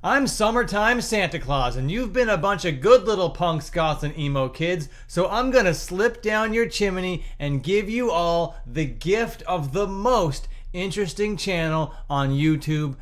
I'm Summertime Santa Claus, and you've been a bunch of good little punks, goths, and emo kids, so I'm gonna slip down your chimney and give you all the gift of the most interesting channel on YouTube.com.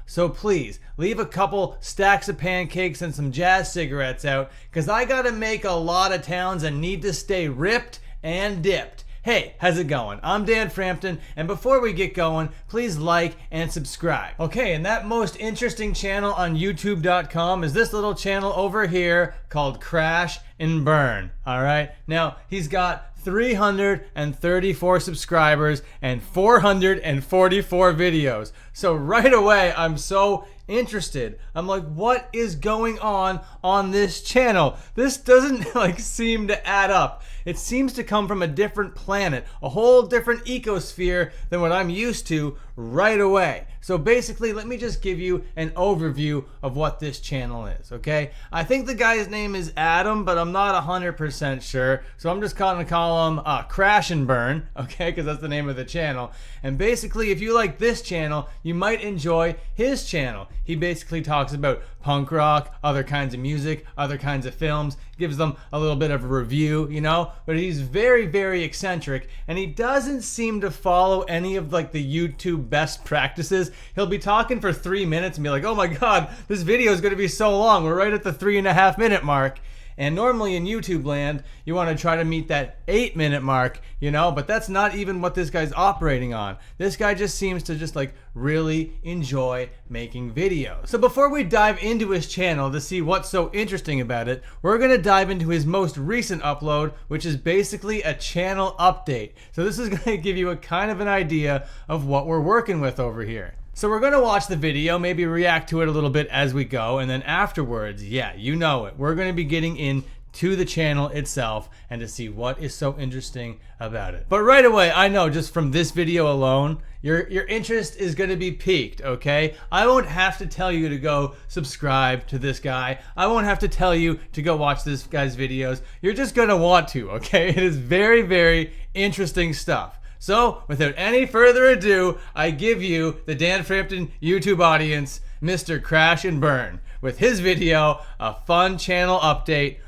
So please, leave a couple stacks of pancakes and some jazz cigarettes out, because I gotta make a lot of towns and need to stay ripped and dipped. Hey, how's it going? I'm Dan Frampton, and before we get going, please like and subscribe. Okay, and that most interesting channel on YouTube.com is this little channel over here called Crash and Burn, all right? Now, he's got 334 subscribers and 444 videos. So right away, I'm so interested. I'm like, what is going on this channel? This doesn't seem to add up. It seems to come from a different planet, a whole different ecosphere than what I'm used to right away. So basically, let me just give you an overview of what this channel is, okay? I think the guy's name is Adam, but I'm not 100% sure. So I'm just gonna call him Crash and Burn, okay? Because that's the name of the channel. And basically, if you like this channel, you might enjoy his channel. He basically talks about punk rock, other kinds of music, other kinds of films, gives them a little bit of a review, you know? But he's very, very eccentric, and he doesn't seem to follow any of the YouTube best practices. He'll be talking for 3 minutes and be like, oh my God, this video is gonna be so long. We're right at the 3.5 minute mark. And normally in YouTube land, you want to try to meet that 8 minute mark, you know, but that's not even what this guy's operating on. This guy just seems to just really enjoy making videos. So before we dive into his channel to see what's so interesting about it, we're going to dive into his most recent upload, which is basically a channel update. So this is going to give you a kind of an idea of what we're working with over here. So we're going to watch the video, maybe react to it a little bit as we go, and then afterwards, yeah, you know it, we're going to be getting into the channel itself and to see what is so interesting about it. But right away, I know just from this video alone, your interest is going to be piqued, okay? I won't have to tell you to go subscribe to this guy. I won't have to tell you to go watch this guy's videos. You're just going to want to, okay? It is very, very interesting stuff. So, without any further ado, I give you the Dan Frampton YouTube audience, Mr. Crash and Burn, with his video, a fun channel update,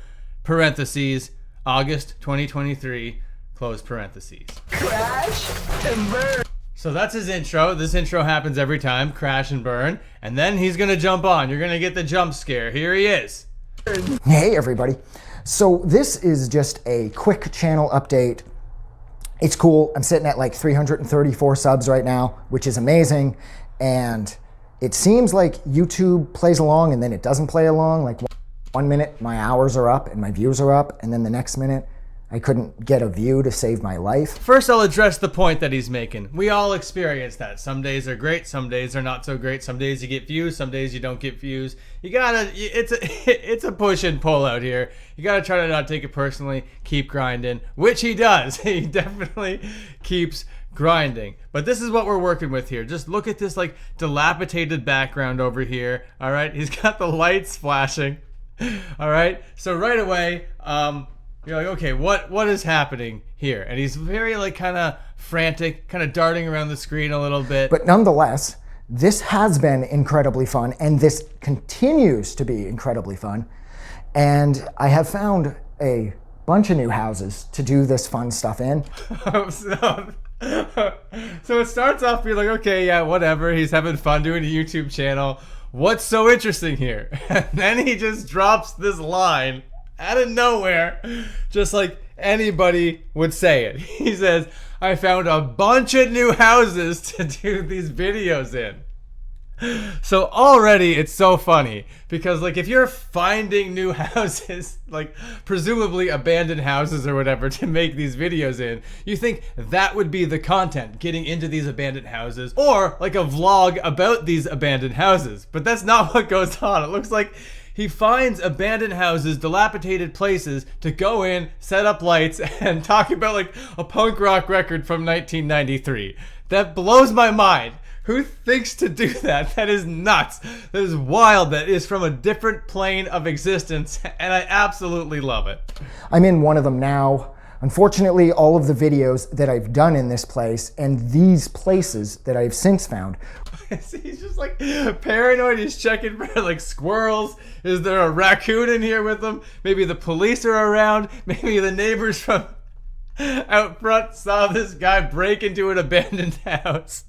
parentheses, August 2023, close parentheses. Crash and Burn. So that's his intro. This intro happens every time, Crash and Burn, and then he's gonna jump on. You're gonna get the jump scare. Here he is. Hey everybody. So this is just a quick channel update. It's cool. I'm sitting at 334 subs right now, which is amazing. And it seems like YouTube plays along and then it doesn't play along. Like 1 minute, my hours are up and my views are up. And then the next minute, I couldn't get a view to save my life. First, I'll address the point that he's making. We all experience that. Some days are great, some days are not so great. Some days you get views, some days you don't get views. You gotta, it's a push and pull out here. You gotta try to not take it personally, keep grinding, which he does. He definitely keeps grinding. But this is what we're working with here. Just look at this dilapidated background over here. All right, he's got the lights flashing. All right, so right away, you're like, okay, what is happening here? And he's very kind of frantic, kind of darting around the screen a little bit. But nonetheless, this has been incredibly fun, and this continues to be incredibly fun. And I have found a bunch of new houses to do this fun stuff in. So it starts off being like, okay, yeah, whatever. He's having fun doing a YouTube channel. What's so interesting here? And then he just drops this line out of nowhere, just like anybody would say it. He says, I found a bunch of new houses to do these videos in. So already it's so funny because if you're finding new houses, presumably abandoned houses or whatever to make these videos in, you think that would be the content, getting into these abandoned houses, or a vlog about these abandoned houses. But that's not what goes on. It looks like he finds abandoned houses, dilapidated places to go in, set up lights, and talk about a punk rock record from 1993. That blows my mind. Who thinks to do that? That is nuts. That is wild. That is from a different plane of existence, and I absolutely love it. I'm in one of them now. Unfortunately, all of the videos that I've done in this place and these places that I've since found. He's just like paranoid. He's checking for like squirrels. Is there a raccoon in here with him? Maybe the police are around. Maybe the neighbors from out front saw this guy break into an abandoned house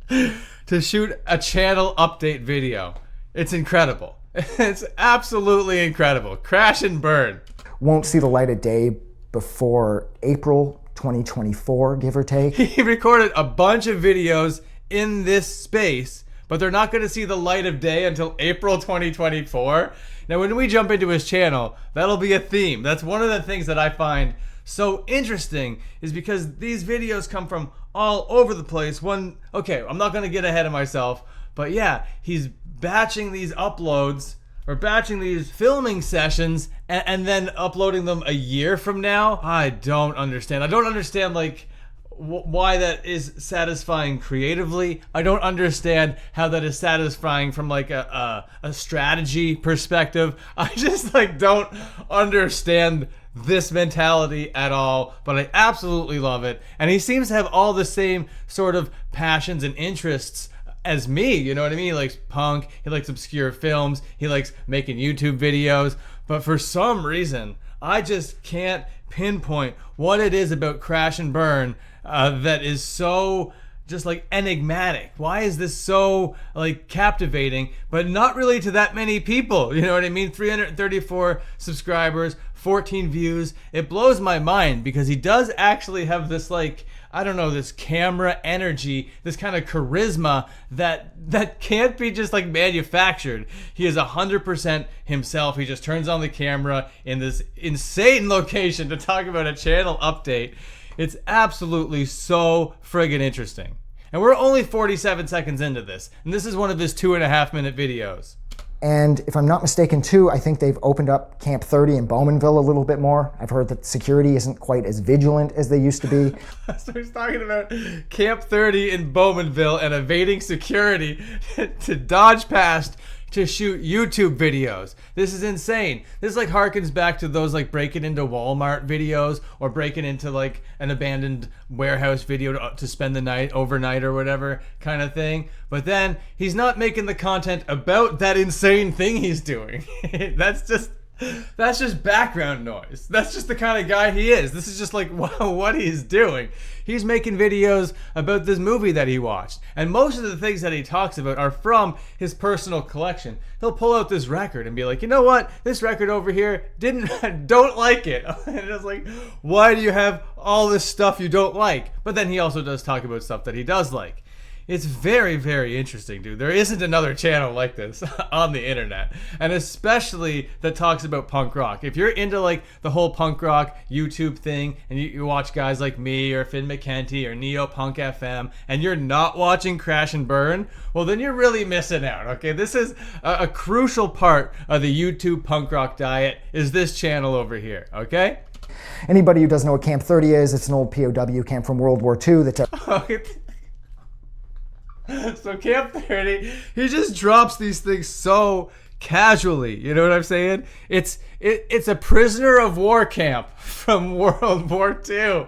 to shoot a channel update video. It's incredible. It's absolutely incredible. Crash and burn. Won't see the light of day before April 2024, give or take. He recorded a bunch of videos in this space, but they're not going to see the light of day until April 2024. Now, when we jump into his channel, that'll be a theme. That's one of the things that I find so interesting, is because these videos come from all over the place. Okay, I'm not going to get ahead of myself, but yeah, he's batching these uploads or batching these filming sessions and then uploading them a year from now. I don't understand. I don't understand like why that is satisfying creatively. I don't understand how that is satisfying from like a strategy perspective. I just like don't understand this mentality at all, but I absolutely love it. And he seems to have all the same sort of passions and interests as me, you know what I mean? He likes punk, he likes obscure films, he likes making YouTube videos, but for some reason, I just can't pinpoint what it is about Crash and Burn that is so just like enigmatic. Why is this so like captivating, but not really to that many people? You know what I mean? 334 subscribers, 14 views. It blows my mind because he does actually have this like, I don't know, this camera energy, this kind of charisma that can't be just like manufactured. He is 100% himself. He just turns on the camera in this insane location to talk about a channel update. It's absolutely so friggin' interesting. And we're only 47 seconds into this, and this is one of his 2.5-minute videos. And if I'm not mistaken too, I think they've opened up Camp 30 in Bowmanville a little bit more. I've heard that security isn't quite as vigilant as they used to be. So he's talking about Camp 30 in Bowmanville and evading security to dodge past to shoot YouTube videos. This is insane. This like harkens back to those like breaking into Walmart videos or breaking into like an abandoned warehouse video to spend the night overnight or whatever kind of thing. But then he's not making the content about that insane thing he's doing. That's just background noise. That's just the kind of guy he is. This is just like what he's doing. He's making videos about this movie that he watched. And most of the things that he talks about are from his personal collection. He'll pull out this record and be like, you know what? This record over here don't like it. And it's like, why do you have all this stuff you don't like? But then he also does talk about stuff that he does like. It's very, very interesting, dude. There isn't another channel like this on the internet, and especially that talks about punk rock. If you're into like the whole punk rock YouTube thing, and you watch guys like me or Finn McKenty or Neopunk FM, and you're not watching Crash and Burn, well, then you're really missing out, okay? This is a crucial part of the YouTube punk rock diet, is this channel over here, okay? Anybody who doesn't know what Camp 30 is, it's an old POW camp from World War II that's So Camp 30, he just drops these things so casually. You know what I'm saying? It's a prisoner of war camp from World War II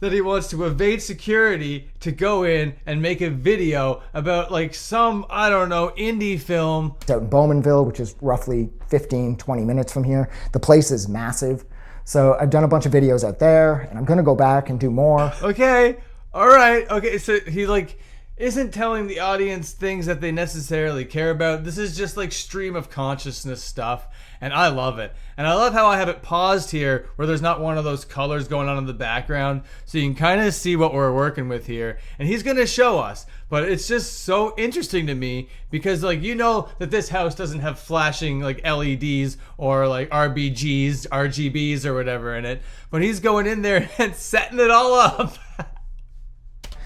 that he wants to evade security to go in and make a video about like some, I don't know, indie film. It's out in Bowmanville, which is roughly 15, 20 minutes from here. The place is massive. So I've done a bunch of videos out there, and I'm gonna go back and do more. Okay. All right. Okay. So he like isn't telling the audience things that they necessarily care about. This is just like stream of consciousness stuff, and I love it. And I love how I have it paused here where there's not one of those colors going on in the background, so you can kind of see what we're working with here. And he's going to show us, but it's just so interesting to me because like, you know that this house doesn't have flashing like LEDs or like RGBs or whatever in it, but he's going in there and setting it all up.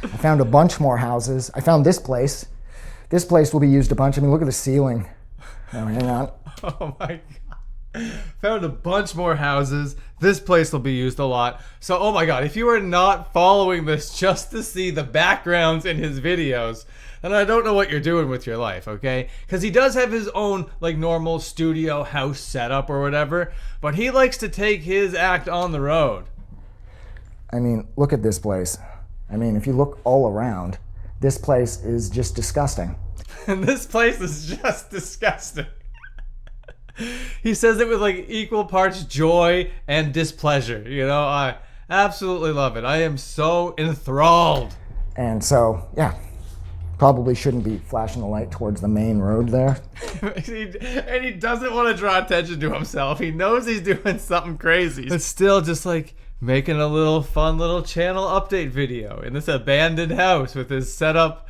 I found a bunch more houses. I found this place. This place will be used a bunch. I mean, look at the ceiling. Oh, hang on. Oh my God. Found a bunch more houses. This place will be used a lot. So, oh my God, if you are not following this just to see the backgrounds in his videos, and I don't know what you're doing with your life, okay? Because he does have his own, like, normal studio house setup or whatever, but he likes to take his act on the road. I mean, look at this place. I mean, if you look all around, this place is just disgusting. And this place is just disgusting. He says it with, like, equal parts joy and displeasure. You know, I absolutely love it. I am so enthralled. And so, yeah, probably shouldn't be flashing the light towards the main road there. And he doesn't want to draw attention to himself. He knows he's doing something crazy. But still just, like, making a little fun little channel update video in this abandoned house with his setup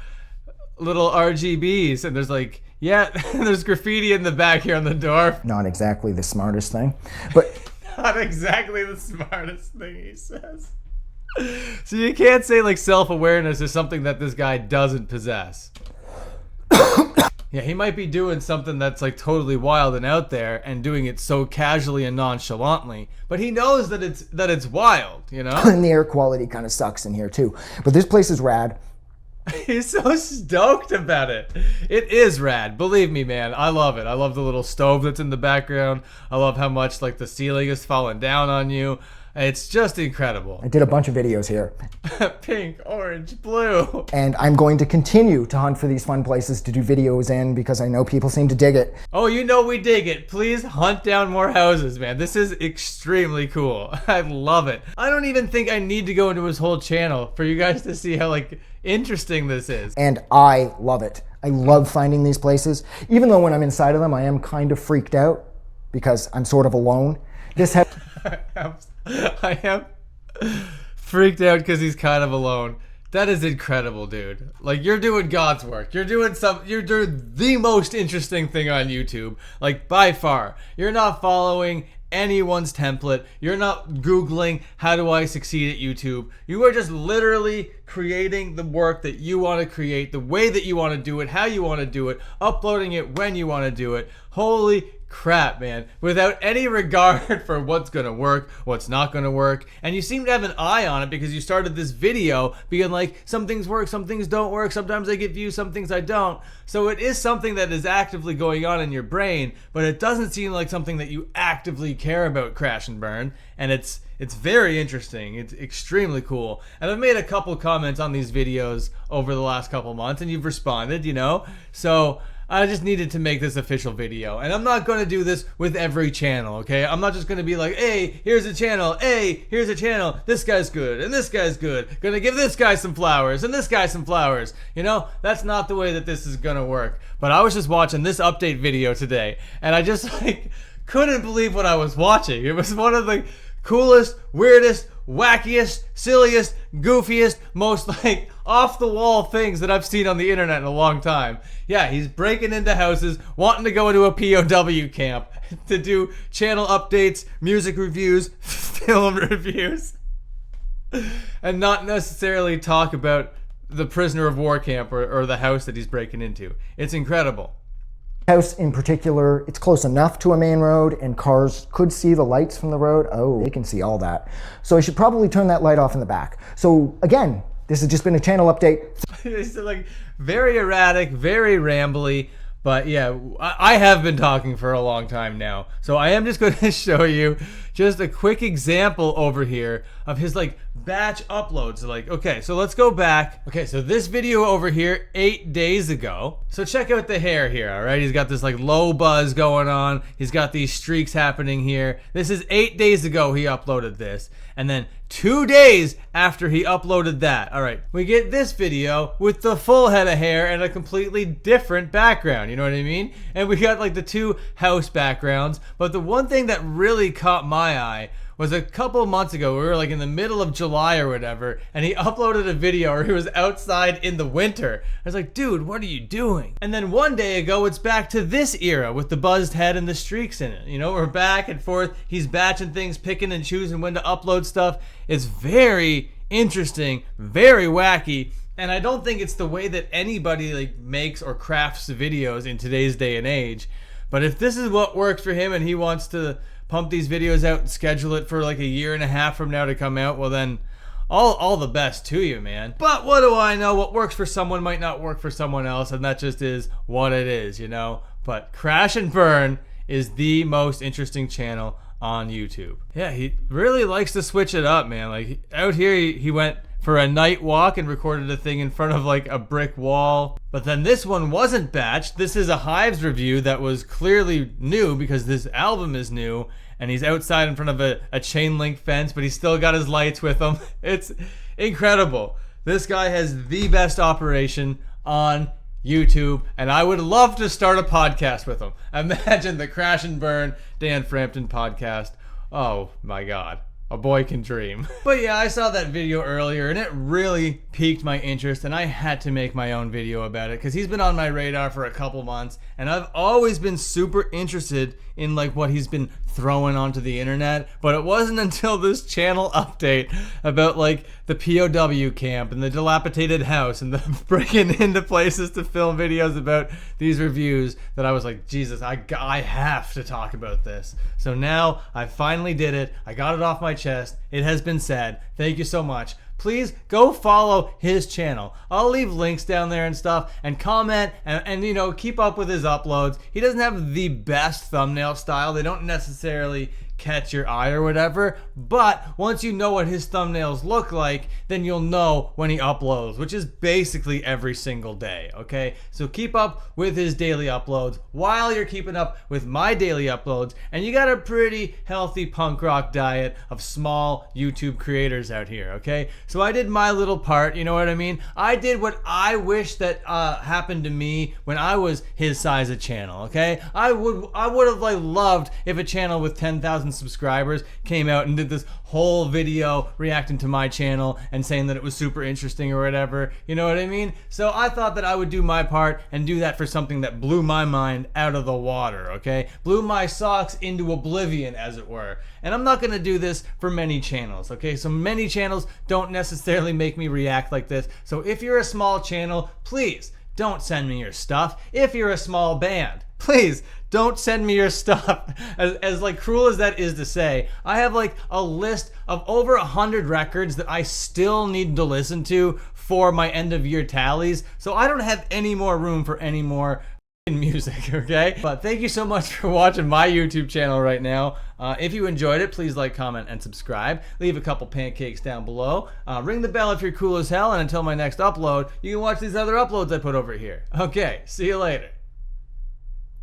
little RGBs. And there's, like, yeah, there's graffiti in the back here on the door. Not exactly the smartest thing, but... Not exactly the smartest thing, he says. So you can't say, like, self-awareness is something that this guy doesn't possess. Yeah, he might be doing something that's, like, totally wild and out there and doing it so casually and nonchalantly, but he knows that it's wild, you know? And the air quality kind of sucks in here too. But this place is rad. He's so stoked about it. It is rad. Believe me, man. I love it. I love the little stove that's in the background. I love how much, like, the ceiling is falling down on you. It's just incredible. I did a bunch of videos here. Pink, orange, blue. And I'm going to continue to hunt for these fun places to do videos in because I know people seem to dig it. Oh, you know we dig it. Please hunt down more houses, man. This is extremely cool. I love it. I don't even think I need to go into his whole channel for you guys to see how, like, interesting this is. And I love it. I love finding these places. Even though when I'm inside of them, I am kind of freaked out because I'm sort of alone. This I am freaked out because he's kind of alone. That is incredible, dude. Like, you're doing God's work. You're doing the most interesting thing on YouTube, like, by far. You're not following anyone's template. You're not Googling, how do I succeed at YouTube? You are just literally creating the work that you want to create, the way that you want to do it, how you want to do it, uploading it when you want to do it. Holy crap, man. Without any regard for what's gonna work, what's not gonna work. And you seem to have an eye on it because you started this video being like, some things work, some things don't work, sometimes I get views, some things I don't. So it is something that is actively going on in your brain, but it doesn't seem like something that you actively care about, Crash and Burn. And it's very interesting. It's extremely cool. And I've made a couple comments on these videos over the last couple months and you've responded, you know? So I just needed to make this official video. And I'm not going to do this with every channel, okay? I'm not just going to be like, hey, here's a channel. Hey, here's a channel. This guy's good and this guy's good. Gonna give this guy some flowers and this guy some flowers. You know, that's not the way that this is going to work. But I was just watching this update video today and I just, like, couldn't believe what I was watching. It was one of the coolest, weirdest, wackiest, silliest, goofiest, most, like, off-the-wall things that I've seen on the internet in a long time. Yeah, he's breaking into houses, wanting to go into a POW camp to do channel updates, music reviews, film reviews, and not necessarily talk about the prisoner of war camp or the house that he's breaking into. It's incredible. House in particular, it's close enough to a main road and cars could see the lights from the road. Oh, they can see all that. So I should probably turn that light off in the back. So again, this has just been a channel update. It's like very erratic, very rambly, but yeah, I have been talking for a long time now. So I am just going to show you just a quick example over here of his, like, batch uploads. Like, okay, so let's go back. Okay, so this video over here, 8 days ago. So check out the hair here, all right? He's got this, like, low buzz going on. He's got these streaks happening here. This is 8 days ago he uploaded this. And then 2 days after he uploaded that, all right, we get this video with the full head of hair and a completely different background, you know what I mean? And we got, like, the two house backgrounds. But the one thing that really caught my eye was a couple months ago. We were, like, in the middle of July or whatever, and he uploaded a video where he was outside in the winter. I was like, dude, what are you doing? And then one day ago, it's back to this era with the buzzed head and the streaks in it. You know, we're back and forth. He's batching things, picking and choosing when to upload stuff. It's very interesting, very wacky. And I don't think it's the way that anybody, like, makes or crafts videos in today's day and age. But if this is what works for him and he wants to pump these videos out and schedule it for, like, a year and a half from now to come out, well then all the best to you, man. But what do I know? What works for someone might not work for someone else, and that just is what it is, you know? But Crash and Burn is the most interesting channel on YouTube. Yeah, he really likes to switch it up, man. Like, out here, he went for a night walk and recorded a thing in front of like a brick wall. But then this one wasn't batched. This is a Hives review that was clearly new because this album is new, and he's outside in front of a chain link fence, but he's still got his lights with him. It's incredible. This guy has the best operation on YouTube, and I would love to start a podcast with him. Imagine the Crash and Burn Dan Frampton podcast. Oh my God. A boy can dream. But yeah, I saw that video earlier and it really piqued my interest, and I had to make my own video about it because he's been on my radar for a couple months, and I've always been super interested in like what he's been throwing onto the internet. But it wasn't until this channel update about like the POW camp and the dilapidated house and the breaking into places to film videos about these reviews that I was like, Jesus, I have to talk about this. So now I finally did it. I got it off my chest. It has been said. Thank you so much. Please go follow his channel. I'll leave links down there and stuff, and comment and you know, keep up with his uploads. He doesn't have the best thumbnail style. They don't necessarily catch your eye or whatever, but once you know what his thumbnails look like, then you'll know when he uploads, which is basically every single day, okay? So keep up with his daily uploads while you're keeping up with my daily uploads, and you got a pretty healthy punk rock diet of small YouTube creators out here, okay? So I did my little part, you know what I mean? I did what I wish that happened to me when I was his size of channel, okay? I would have like loved if a channel with 10,000 subscribers came out and did this whole video reacting to my channel and saying that it was super interesting or whatever, you know what I mean? So I thought that I would do my part and do that for something that blew my mind out of the water, okay? Blew my socks into oblivion, as it were. And I'm not gonna do this for many channels, okay? So many channels don't necessarily make me react like this. So if you're a small channel, please don't send me your stuff. If you're a small band, please don't send me your stuff. As like cruel as that is to say, I have like a list of over 100 records that I still need to listen to for my end of year tallies. So I don't have any more room for any more music, okay? But thank you so much for watching my YouTube channel right now. If you enjoyed it, please like, comment, and subscribe. Leave a couple pancakes down below. Ring the bell if you're cool as hell, and until my next upload, you can watch these other uploads I put over here. Okay, see you later.